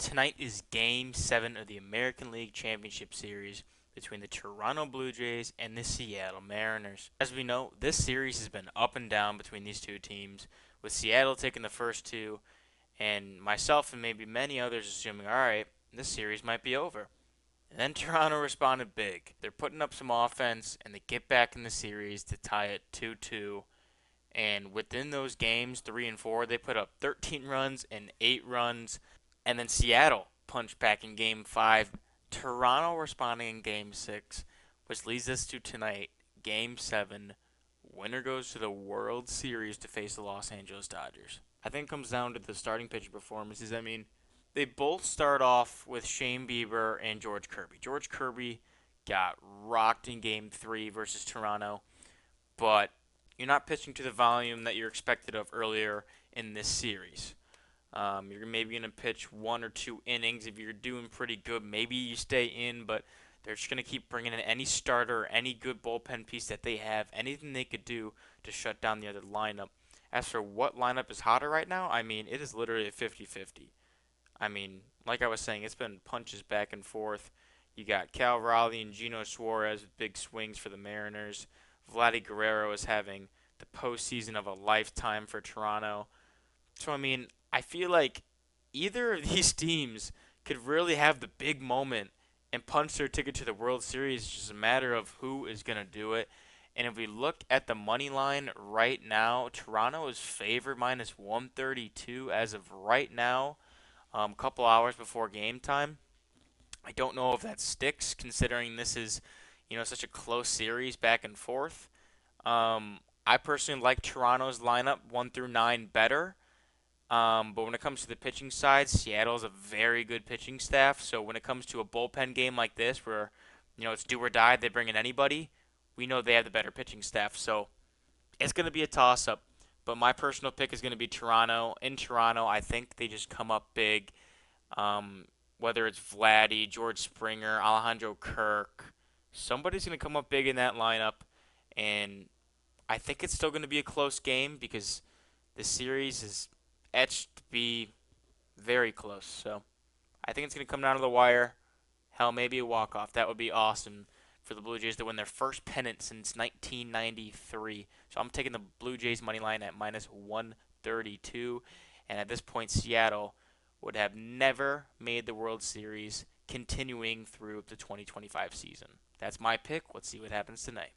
Tonight is Game 7 of the American League Championship Series between the Toronto Blue Jays and the Seattle Mariners. As we know, this series has been up and down between these two teams, with Seattle taking the first two, and myself and maybe many others assuming, alright, this series might be over. And then Toronto responded big. They're putting up some offense, and they get back in the series to tie it 2-2. And within those games, 3 and 4, they put up 13 runs and 8 runs. And then Seattle punched back in Game 5. Toronto responding in Game 6, which leads us to tonight, Game 7. Winner goes to the World Series to face the Los Angeles Dodgers. I think it comes down to the starting pitcher performances. I mean, they both start off with Shane Bieber and George Kirby. George Kirby got rocked in Game 3 versus Toronto, but you're not pitching to the volume that you're expected of earlier in this series. You're maybe going to pitch 1 or 2 innings. If you're doing pretty good, maybe you stay in, but they're just going to keep bringing in any starter, any good bullpen piece that they have, anything they could do to shut down the other lineup. As for what lineup is hotter right now, I mean, it is literally a 50-50. I mean, like I was saying, it's been punches back and forth. You got Cal Raleigh and Gino Suarez with big swings for the Mariners. Vladdy Guerrero is having the postseason of a lifetime for Toronto. So, I mean, I feel like either of these teams could really have the big moment and punch their ticket to the World Series. It's just a matter of who is going to do it. And if we look at the money line right now, Toronto is favored minus 132 as of right now, a couple hours before game time. I don't know if that sticks considering this is, such a close series back and forth. I personally like Toronto's lineup 1 through 9 better. But when it comes to the pitching side, Seattle is a very good pitching staff. So when it comes to a bullpen game like this, where it's do or die, they bring in anybody, we know they have the better pitching staff. So it's going to be a toss-up. But my personal pick is going to be Toronto. In Toronto, I think they just come up big. Whether it's Vladdy, George Springer, Alejandro Kirk, somebody's going to come up big in that lineup. And I think it's still going to be a close game because the series is etched to be very close. So I think it's going to come down to the wire. Hell, maybe a walk-off. That would be awesome for the Blue Jays to win their first pennant since 1993. So I'm taking the Blue Jays money line at minus 132. And at this point, Seattle would have never made the World Series continuing through the 2025 season. That's my pick. Let's see what happens tonight.